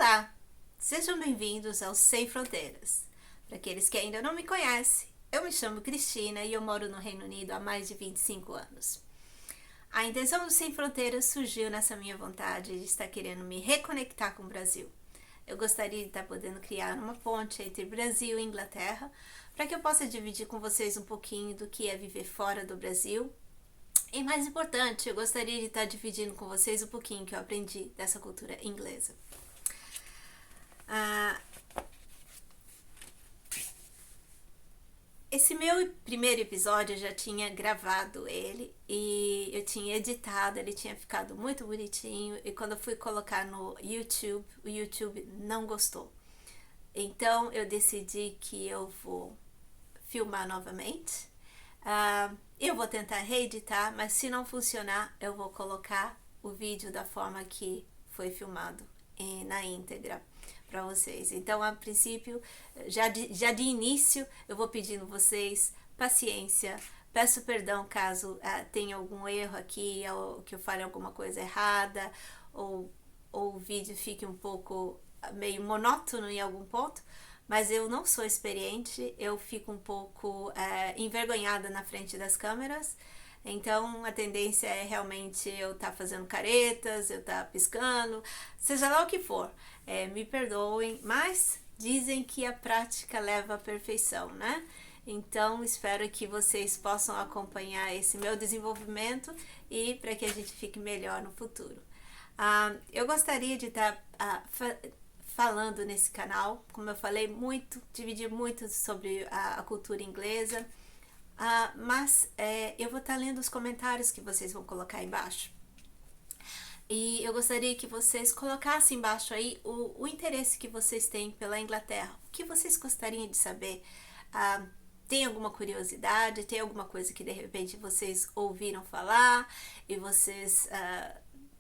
Olá, sejam bem-vindos ao Sem Fronteiras. Para aqueles que ainda não me conhecem, eu me chamo Cristina e eu moro no Reino Unido há mais de 25 anos. A intenção do Sem Fronteiras surgiu nessa minha vontade de estar querendo me reconectar com o Brasil. Eu gostaria de estar podendo criar uma ponte entre Brasil e Inglaterra para que eu possa dividir com vocês um pouquinho do que é viver fora do Brasil. E mais importante, eu gostaria de estar dividindo com vocês um pouquinho que eu aprendi dessa cultura inglesa. Esse meu primeiro episódio eu já tinha gravado ele e eu tinha editado, ele tinha ficado muito bonitinho, e quando eu fui colocar no YouTube, o YouTube não gostou. Então eu decidi que eu vou filmar novamente. Eu vou tentar reeditar, mas se não funcionar, eu vou colocar o vídeo da forma que foi filmado na íntegra para vocês. Então, a princípio, já de início, eu vou pedindo vocês paciência. Peço perdão caso tenha algum erro aqui, ou que eu fale alguma coisa errada, ou o vídeo fique um pouco meio monótono em algum ponto. Mas eu não sou experiente, eu fico um pouco envergonhada na frente das câmeras. Então a tendência é realmente eu estar fazendo caretas, eu estar piscando, seja lá o que for. Me perdoem, mas dizem que a prática leva à perfeição, né? Então espero que vocês possam acompanhar esse meu desenvolvimento e para que a gente fique melhor no futuro. Eu gostaria de estar falando nesse canal, como eu falei, dividi muito sobre a cultura inglesa, mas eu vou estar lendo os comentários que vocês vão colocar aí embaixo. E eu gostaria que vocês colocassem embaixo aí o interesse que vocês têm pela Inglaterra. O que vocês gostariam de saber? Tem alguma curiosidade? Tem alguma coisa que de repente vocês ouviram falar e vocês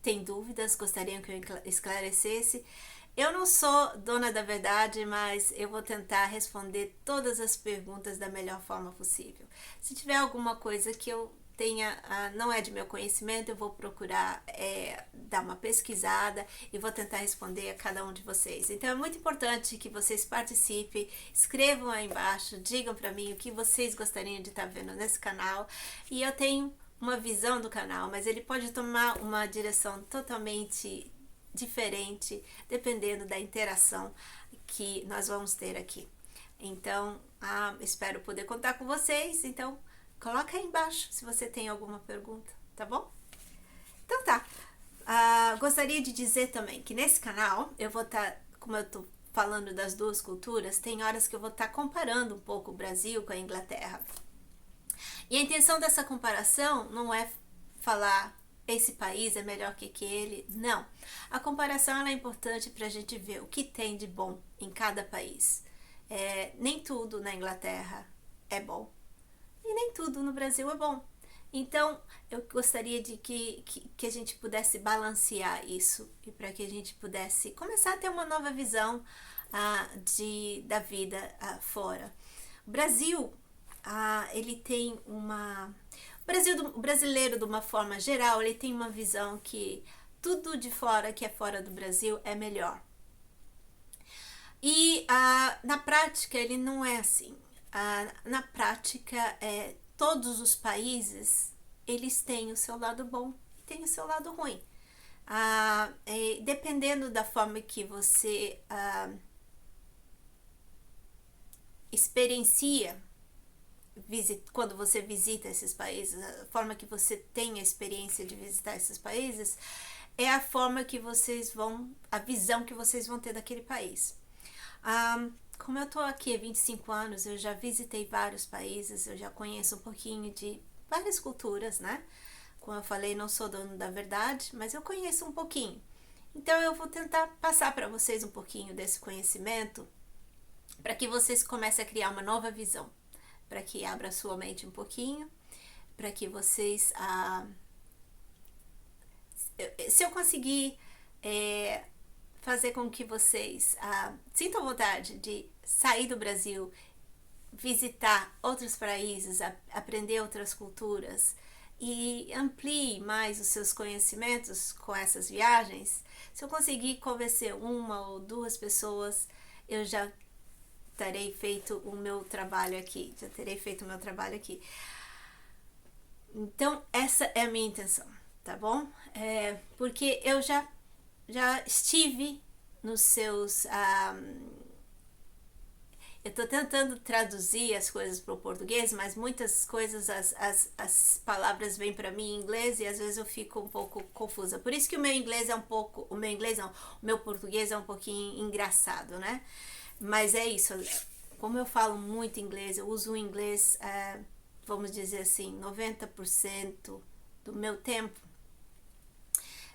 têm dúvidas, gostariam que eu esclarecesse? Eu não sou dona da verdade, mas eu vou tentar responder todas as perguntas da melhor forma possível. Se tiver alguma coisa que eu tenha, não é de meu conhecimento, eu vou procurar dar uma pesquisada e vou tentar responder a cada um de vocês. Então é muito importante que vocês participem, escrevam aí embaixo, digam para mim o que vocês gostariam de estar vendo nesse canal. E eu tenho uma visão do canal, mas ele pode tomar uma direção totalmente diferente dependendo da interação que nós vamos ter aqui. Então, espero poder contar com vocês. Então, coloca aí embaixo se você tem alguma pergunta, tá bom? Então tá. Gostaria de dizer também que nesse canal eu vou estar, como eu tô falando das duas culturas, tem horas que eu vou estar comparando um pouco o Brasil com a Inglaterra. E a intenção dessa comparação não é falar esse país é melhor que aquele, não. A comparação é importante para a gente ver o que tem de bom em cada país. Nem tudo na Inglaterra é bom e nem tudo no Brasil é bom. Então eu gostaria de que a gente pudesse balancear isso e para que a gente pudesse começar a ter uma nova visão da vida fora. O Brasil, ele tem uma... O brasileiro, de uma forma geral, ele tem uma visão que tudo de fora, que é fora do Brasil, é melhor. E na prática, ele não é assim. Na prática, todos os países, eles têm o seu lado bom e têm o seu lado ruim. Dependendo da forma que você experiencia quando você visita esses países, a forma que você tem a experiência de visitar esses países é a forma que vocês vão, a visão que vocês vão ter daquele país. Como eu tô aqui há 25 anos, eu já visitei vários países, eu já conheço um pouquinho de várias culturas, né? Como eu falei, não sou dono da verdade, mas eu conheço um pouquinho. Então eu vou tentar passar para vocês um pouquinho desse conhecimento para que vocês comecem a criar uma nova visão, para que abra a sua mente um pouquinho, para que vocês, se eu conseguir fazer com que vocês sintam vontade de sair do Brasil, visitar outros países, aprender outras culturas e amplie mais os seus conhecimentos com essas viagens, se eu conseguir convencer uma ou duas pessoas, eu já terei feito o meu trabalho aqui. Então, essa é a minha intenção, tá bom? Porque eu já estive nos seus... eu estou tentando traduzir as coisas para o português, mas muitas coisas, as palavras vêm para mim em inglês e às vezes eu fico um pouco confusa. Por isso que o meu inglês é um pouco... O meu português é um pouquinho engraçado, né? Mas é isso. Como eu falo muito inglês, eu uso o inglês, vamos dizer assim, 90% do meu tempo.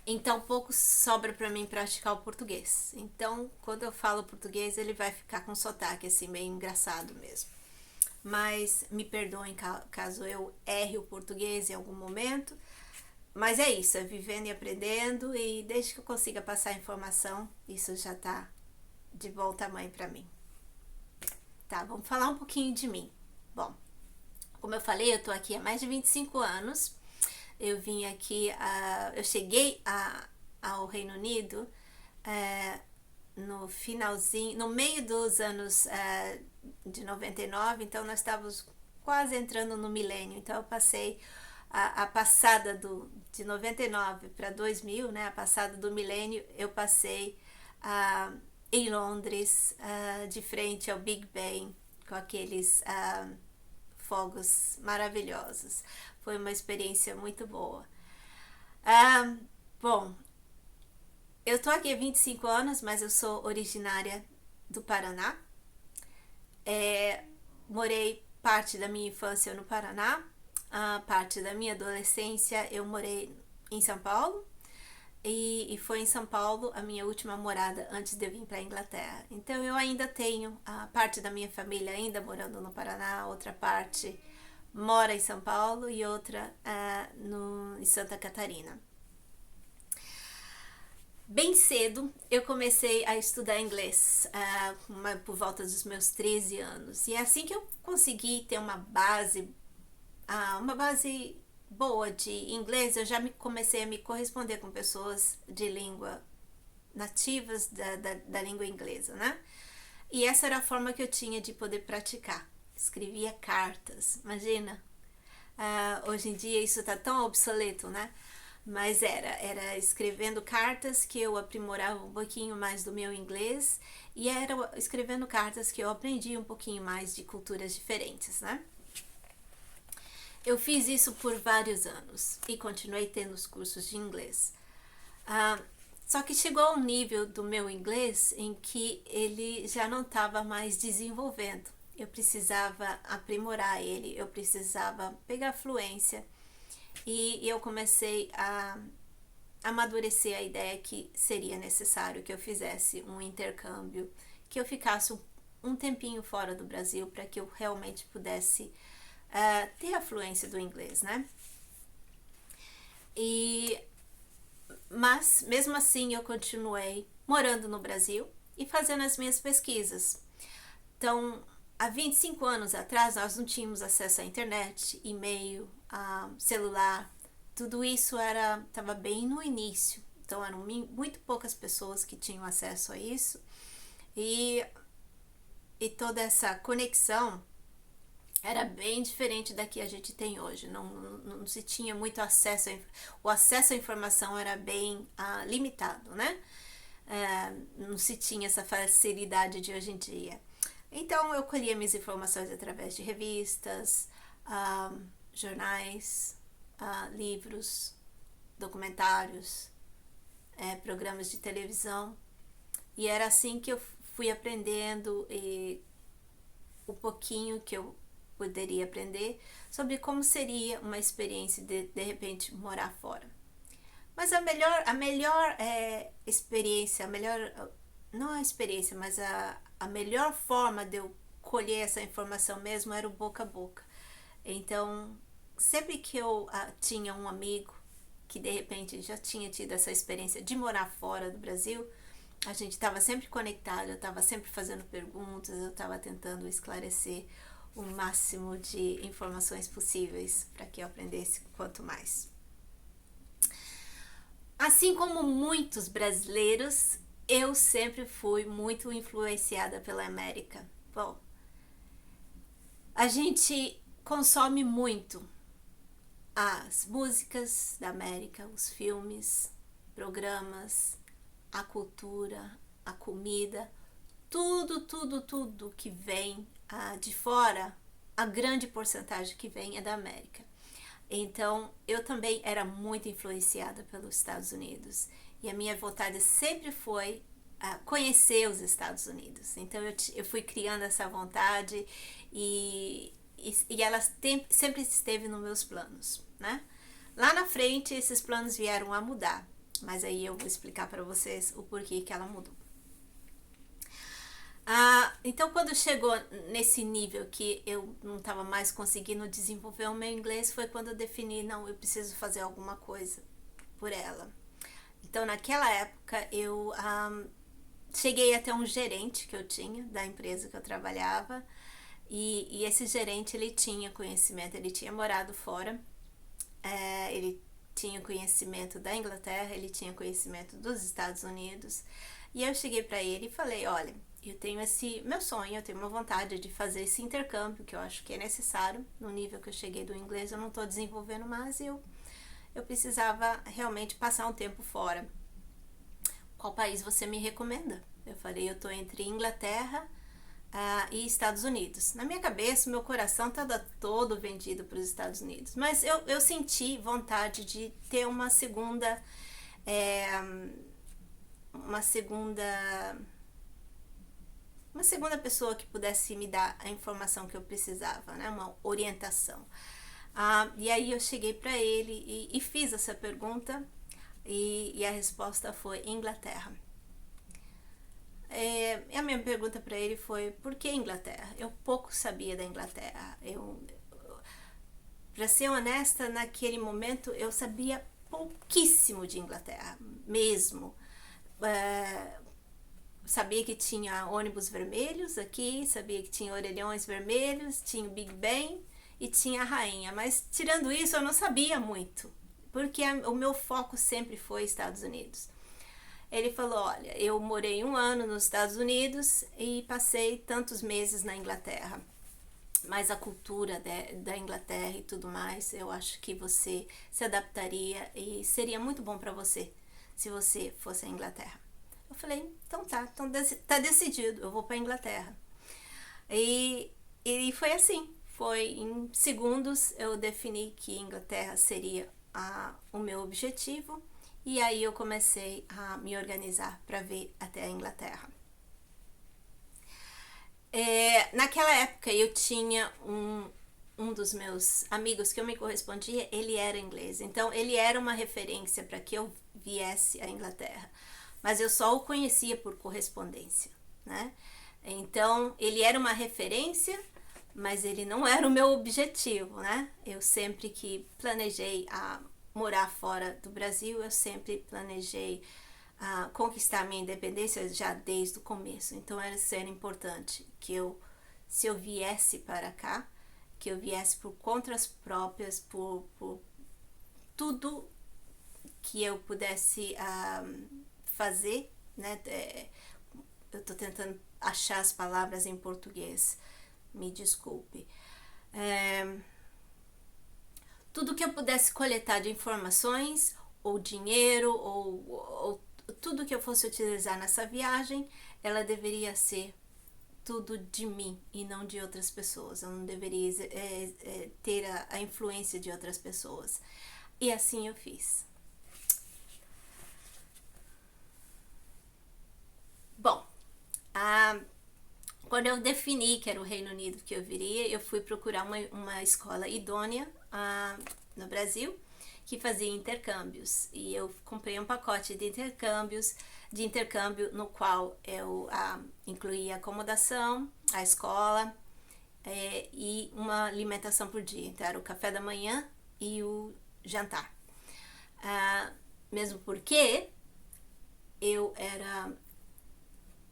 Então, pouco sobra para mim praticar o português. Então, quando eu falo português, ele vai ficar com sotaque, assim, meio engraçado mesmo. Mas me perdoem caso eu erre o português em algum momento. Mas é isso, é vivendo e aprendendo. E desde que eu consiga passar a informação, isso já tá de bom tamanho para mim. Tá, vamos falar um pouquinho de mim. Bom, como eu falei, eu tô aqui há mais de 25 anos. Eu vim aqui, eu cheguei ao Reino Unido no finalzinho, no meio dos anos de 99, então nós estávamos quase entrando no milênio. Então eu passei a passada de 99 para 2000, né, a passada do milênio, eu passei em Londres, de frente ao Big Ben, com aqueles fogos maravilhosos. Foi uma experiência muito boa. Bom, eu tô aqui há 25 anos, mas eu sou originária do Paraná. Morei parte da minha infância no Paraná, parte da minha adolescência eu morei em São Paulo, e foi em São Paulo a minha última morada antes de eu vir para a Inglaterra. Então eu ainda tenho a parte da minha família ainda morando no Paraná, outra parte mora em São Paulo e outra em Santa Catarina. Bem cedo eu comecei a estudar inglês, por volta dos meus 13 anos. E é assim que eu consegui ter uma base boa de inglês, eu já comecei a me corresponder com pessoas de língua nativas da língua inglesa, né? E essa era a forma que eu tinha de poder praticar. Escrevia cartas, imagina. Hoje em dia isso tá tão obsoleto, né? Mas era escrevendo cartas que eu aprimorava um pouquinho mais do meu inglês, e era escrevendo cartas que eu aprendi um pouquinho mais de culturas diferentes, né? Eu fiz isso por vários anos e continuei tendo os cursos de inglês. Só que chegou a um nível do meu inglês em que ele já não estava mais desenvolvendo. Eu precisava aprimorar ele, eu precisava pegar fluência, e eu comecei a amadurecer a ideia que seria necessário que eu fizesse um intercâmbio, que eu ficasse um tempinho fora do Brasil para que eu realmente pudesse ter a fluência do inglês, né? Mas mesmo assim eu continuei morando no Brasil e fazendo as minhas pesquisas. Então, há 25 anos atrás nós não tínhamos acesso à internet, e-mail, celular, tudo isso estava bem no início. Então eram muito poucas pessoas que tinham acesso a isso, e toda essa conexão era bem diferente da que a gente tem hoje. Não se tinha muito acesso, o acesso à informação era bem limitado, né? Não se tinha essa facilidade de hoje em dia. Então eu colhia minhas informações através de revistas, jornais, livros, documentários, programas de televisão, e era assim que eu fui aprendendo o pouquinho que eu poderia aprender sobre como seria uma experiência de repente morar fora. Mas a melhor experiência, não a experiência, mas a melhor forma de eu colher essa informação mesmo era o boca a boca. Então, sempre que eu tinha um amigo que de repente já tinha tido essa experiência de morar fora do Brasil, a gente estava sempre conectado, eu estava sempre fazendo perguntas, eu estava tentando esclarecer o máximo de informações possíveis para que eu aprendesse quanto mais. Assim como muitos brasileiros, eu sempre fui muito influenciada pela América. Bom, a gente consome muito as músicas da América, os filmes, programas, a cultura, a comida, tudo que vem de fora, a grande porcentagem que vem é da América. Então, eu também era muito influenciada pelos Estados Unidos. E a minha vontade sempre foi conhecer os Estados Unidos. Então, eu fui criando essa vontade e ela sempre esteve nos meus planos, né? Lá na frente, esses planos vieram a mudar. Mas aí eu vou explicar para vocês o porquê que ela mudou. Então, quando chegou nesse nível que eu não estava mais conseguindo desenvolver o meu inglês, foi quando eu defini, não, eu preciso fazer alguma coisa por ela. Então, naquela época, eu cheguei até um gerente que eu tinha, da empresa que eu trabalhava, e esse gerente, ele tinha conhecimento, ele tinha morado fora, ele tinha conhecimento da Inglaterra, ele tinha conhecimento dos Estados Unidos, e eu cheguei para ele e falei, olha, eu tenho esse meu sonho, eu tenho uma vontade de fazer esse intercâmbio que eu acho que é necessário. No nível que eu cheguei do inglês, eu não estou desenvolvendo mais, eu precisava realmente passar um tempo fora. Qual país você me recomenda? Eu falei, eu estou entre Inglaterra e Estados Unidos. Na minha cabeça, meu coração estava todo vendido para os Estados Unidos, mas eu senti vontade de ter uma segunda pessoa que pudesse me dar a informação que eu precisava, né? Uma orientação. E aí eu cheguei para ele e fiz essa pergunta e a resposta foi Inglaterra. A minha pergunta para ele foi, por que Inglaterra? Eu pouco sabia da Inglaterra. Para ser honesta, naquele momento eu sabia pouquíssimo de Inglaterra, mesmo. Sabia que tinha ônibus vermelhos aqui, sabia que tinha orelhões vermelhos, tinha o Big Ben e tinha a rainha, mas tirando isso eu não sabia muito, porque o meu foco sempre foi Estados Unidos. Ele falou, olha, eu morei 1 ano nos Estados Unidos e passei tantos meses na Inglaterra, mas a cultura da Inglaterra e tudo mais, eu acho que você se adaptaria e seria muito bom para você se você fosse à Inglaterra. Eu falei, então tá decidido, eu vou para a Inglaterra. E foi assim, em segundos eu defini que Inglaterra seria o meu objetivo, e aí eu comecei a me organizar para vir até a Inglaterra. Naquela época eu tinha um dos meus amigos que eu me correspondia, ele era inglês, então ele era uma referência para que eu viesse à Inglaterra, mas eu só o conhecia por correspondência, né? Então ele era uma referência, mas ele não era o meu objetivo, né? Eu sempre que planejei morar fora do Brasil, eu sempre planejei conquistar minha independência já desde o começo. Então era importante que se eu viesse para cá, que eu viesse por contas próprias, por tudo que eu pudesse fazer, né? Eu tô tentando achar as palavras em português, me desculpe. Tudo que eu pudesse coletar de informações, ou dinheiro, ou tudo que eu fosse utilizar nessa viagem, ela deveria ser tudo de mim e não de outras pessoas. Eu não deveria ter a influência de outras pessoas. E assim eu fiz. Bom, quando eu defini que era o Reino Unido que eu viria, eu fui procurar uma escola idônea no Brasil que fazia intercâmbios, e eu comprei um pacote de intercâmbio no qual eu incluía a acomodação, a escola e uma alimentação por dia. Então era o café da manhã e o jantar. Mesmo porque eu era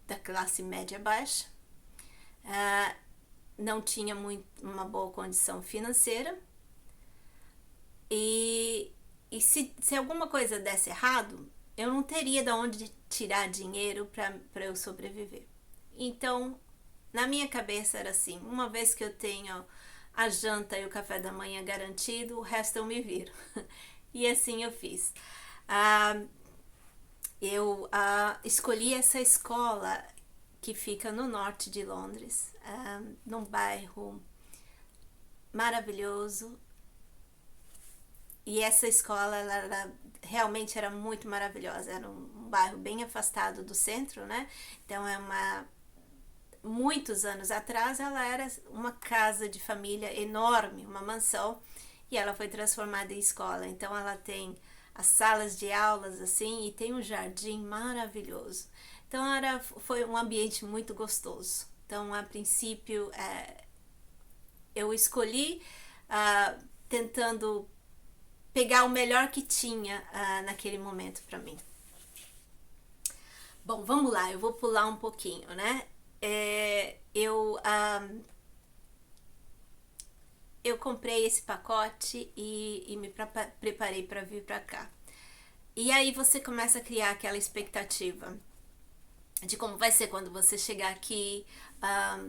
da classe média baixa, não tinha uma boa condição financeira, e se alguma coisa desse errado, eu não teria de onde tirar dinheiro para eu sobreviver. Então, na minha cabeça era assim: uma vez que eu tenho a janta e o café da manhã garantido, o resto eu me viro. E assim eu fiz. Eu escolhi essa escola que fica no norte de Londres, num bairro maravilhoso. E essa escola, ela realmente era muito maravilhosa. Era um bairro bem afastado do centro, né? Então muitos anos atrás, ela era uma casa de família enorme, uma mansão, e ela foi transformada em escola. Então ela tem as salas de aulas assim, e tem um jardim maravilhoso. Então foi um ambiente muito gostoso. Então, a princípio, eu escolhi tentando pegar o melhor que tinha naquele momento para mim. Bom, vamos lá, eu vou pular um pouquinho, né? Eu comprei esse pacote e me preparei para vir para cá. E aí você começa a criar aquela expectativa de como vai ser quando você chegar aqui,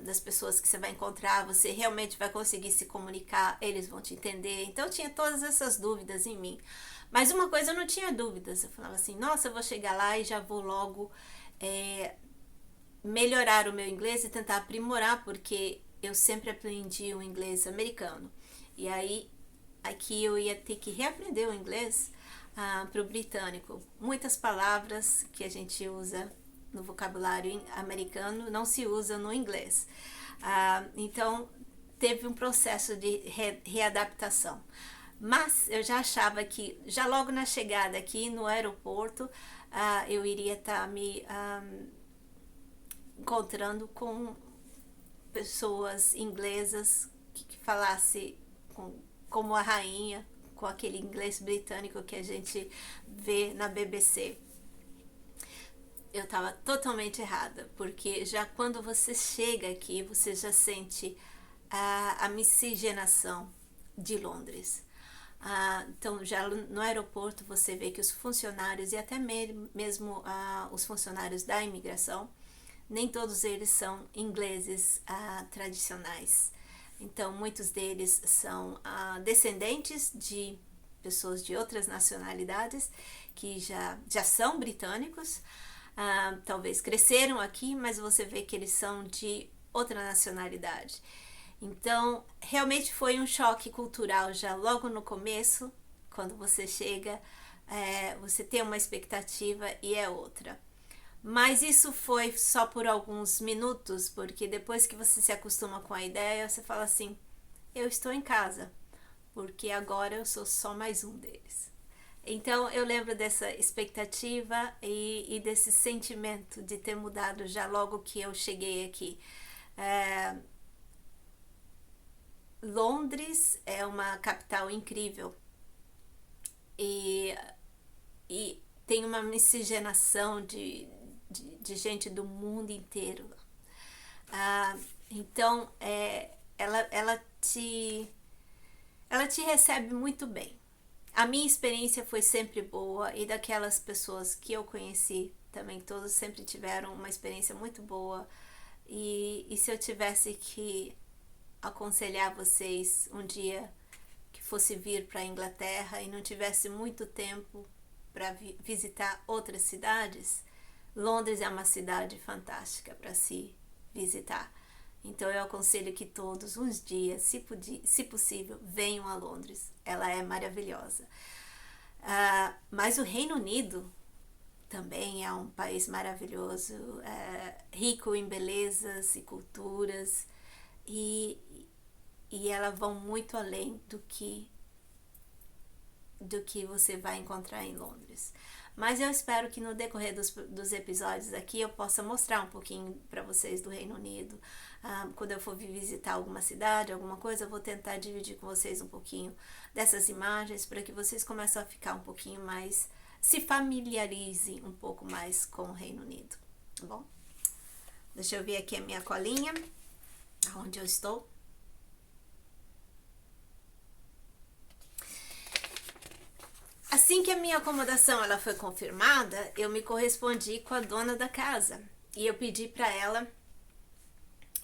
das pessoas que você vai encontrar, você realmente vai conseguir se comunicar, eles vão te entender. Então eu tinha todas essas dúvidas em mim. Mas uma coisa eu não tinha dúvidas, eu falava assim: nossa, eu vou chegar lá e já vou logo melhorar o meu inglês e tentar aprimorar, porque eu sempre aprendi o inglês americano. E aí aqui eu ia ter que reaprender o inglês para o britânico. Muitas palavras que a gente usa no vocabulário americano não se usa no inglês. Então teve um processo de readaptação. Mas eu já achava que, já logo na chegada aqui no aeroporto, eu iria estar me encontrando com pessoas inglesas que falassem como a rainha, com aquele inglês britânico que a gente vê na BBC. Eu estava totalmente errada, porque já quando você chega aqui, você já sente a miscigenação de Londres. Então, já no aeroporto, você vê que os funcionários, e até mesmo os funcionários da imigração, nem todos eles são ingleses tradicionais. Então, muitos deles são descendentes de pessoas de outras nacionalidades que já são britânicos. Talvez cresceram aqui, mas você vê que eles são de outra nacionalidade. Então, realmente foi um choque cultural já logo no começo. Quando você chega, você tem uma expectativa e é outra. Mas isso foi só por alguns minutos, porque depois que você se acostuma com a ideia, você fala assim: eu estou em casa, porque agora eu sou só mais um deles. Então eu lembro dessa expectativa e desse sentimento de ter mudado já logo que eu cheguei aqui. Londres é uma capital incrível e tem uma miscigenação de gente do mundo inteiro. Então ela te recebe muito bem. A minha experiência foi sempre boa, e daquelas pessoas que eu conheci também, todos sempre tiveram uma experiência muito boa. E se eu tivesse que aconselhar vocês um dia que fosse vir para a Inglaterra e não tivesse muito tempo para visitar outras cidades, Londres é uma cidade fantástica para se visitar. Então eu aconselho que todos uns dias, se possível, venham a Londres. Ela é maravilhosa. Mas o Reino Unido também é um país maravilhoso, rico em belezas e culturas, e elas vão muito além do que você vai encontrar em Londres. Mas eu espero que no decorrer dos episódios aqui eu possa mostrar um pouquinho para vocês do Reino Unido. Quando eu for visitar alguma cidade, alguma coisa, eu vou tentar dividir com vocês um pouquinho dessas imagens para que vocês comecem a ficar um pouquinho mais, se familiarizem um pouco mais com o Reino Unido, tá bom? Deixa eu ver aqui a minha colinha. onde eu estou. Assim que a minha acomodação ela foi confirmada, eu me correspondi com a dona da casa e eu pedi para ela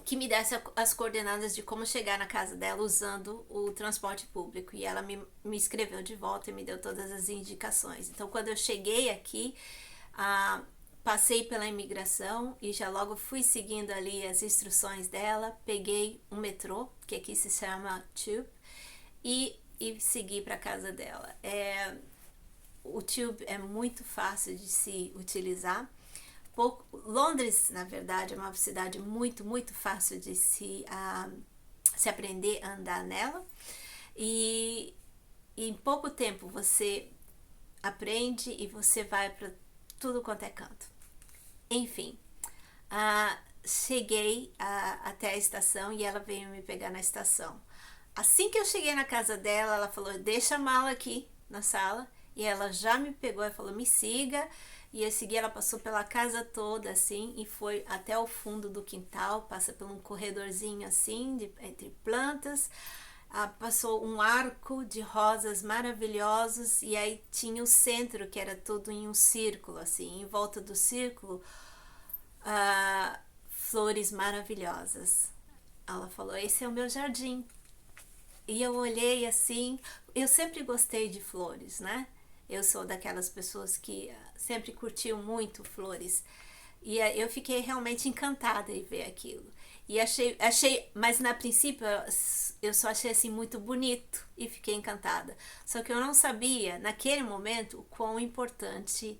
que me desse as coordenadas de como chegar na casa dela usando o transporte público. E ela me escreveu de volta e me deu todas as indicações. Então, quando eu cheguei aqui, passei pela imigração e já logo fui seguindo ali as instruções dela. Peguei um metrô, que aqui se chama Tube, e segui para a casa dela. O Tube é muito fácil de se utilizar. Londres, na verdade, é uma cidade muito, muito fácil de se aprender a andar nela. E em pouco tempo você aprende e você vai para tudo quanto é canto. Enfim, cheguei até a estação e ela veio me pegar na estação. Assim que eu cheguei na casa dela, ela falou, deixa a mala aqui na sala. E ela já me pegou e falou, me siga. E a seguir ela passou pela casa toda assim e foi até o fundo do quintal, passa por um corredorzinho assim, entre plantas. Passou um arco de rosas maravilhosos e aí tinha o centro que era todo em um círculo assim, em volta do círculo flores maravilhosas. Ela falou, esse é o meu jardim. E eu olhei assim, eu sempre gostei de flores, né? Eu sou daquelas pessoas que sempre curtiu muito flores. E eu fiquei realmente encantada em ver aquilo. E achei, mas na princípio eu só achei assim muito bonito e fiquei encantada. Só que eu não sabia, naquele momento, o quão importante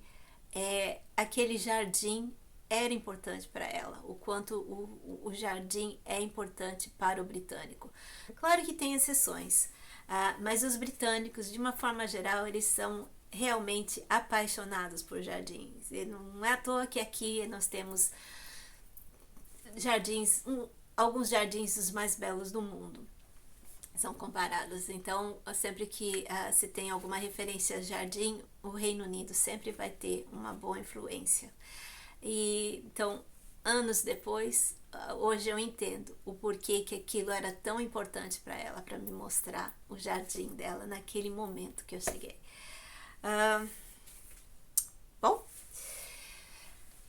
aquele jardim era importante para ela, o quanto o jardim é importante para o britânico. Claro que tem exceções, mas os britânicos, de uma forma geral, eles são realmente apaixonados por jardins. E não é à toa que aqui nós temos jardins, alguns jardins os mais belos do mundo são comparados. Então, sempre que se tem alguma referência a jardim, o Reino Unido sempre vai ter uma boa influência. E então, anos depois, hoje eu entendo o porquê que aquilo era tão importante para ela, para me mostrar o jardim dela naquele momento que eu cheguei. Bom,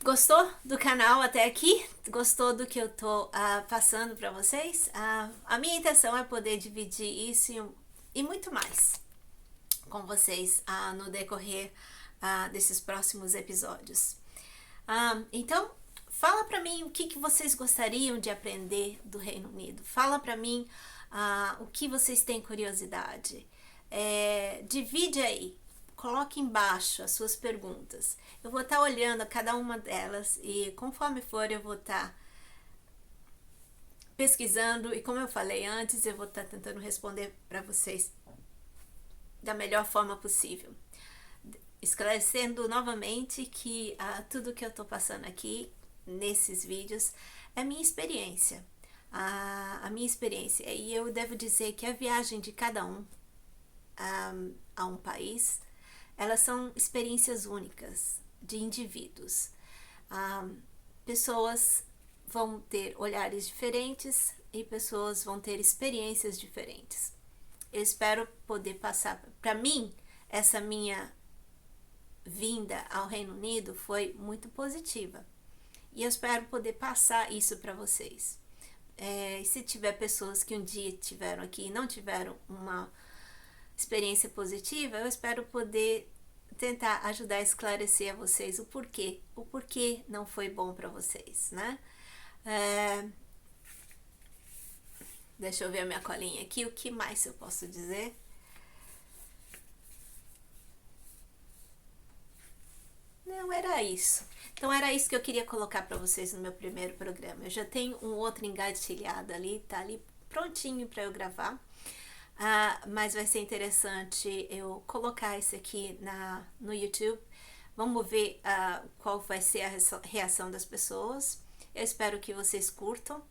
gostou do canal até aqui? Gostou do que eu tô passando para vocês? A minha intenção é poder dividir isso e muito mais com vocês no decorrer desses próximos episódios. Então, fala para mim o que vocês gostariam de aprender do Reino Unido. Fala para mim o que vocês têm curiosidade. Divide aí. Coloque embaixo as suas perguntas. Eu vou estar olhando cada uma delas e conforme for eu vou estar pesquisando e como eu falei antes, eu vou estar tentando responder para vocês da melhor forma possível. Esclarecendo novamente que tudo que eu estou passando aqui nesses vídeos é minha experiência. A minha experiência. E eu devo dizer que a viagem de cada um a um país, elas são experiências únicas de indivíduos. Pessoas vão ter olhares diferentes e pessoas vão ter experiências diferentes. Eu espero poder passar. Para mim, essa minha vinda ao Reino Unido foi muito positiva. E eu espero poder passar isso para vocês. E se tiver pessoas que um dia estiveram aqui e não tiveram uma experiência positiva, eu espero poder tentar ajudar a esclarecer a vocês o porquê não foi bom para vocês, né? Deixa eu ver a minha colinha aqui, o que mais eu posso dizer? Não, era isso. Então era isso que eu queria colocar para vocês no meu primeiro programa. Eu já tenho um outro engatilhado ali, tá ali prontinho para eu gravar. Mas vai ser interessante eu colocar esse aqui no YouTube. Vamos ver qual vai ser a reação das pessoas. Eu espero que vocês curtam.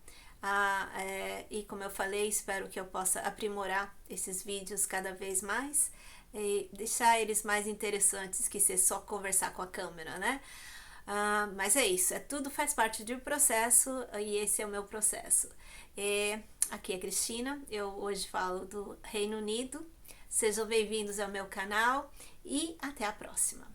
E como eu falei, espero que eu possa aprimorar esses vídeos cada vez mais e deixar eles mais interessantes que ser só conversar com a câmera, né? Mas é isso, tudo faz parte de um processo e esse é o meu processo. Aqui é Cristina, eu hoje falo do Reino Unido. Sejam bem-vindos ao meu canal e até a próxima.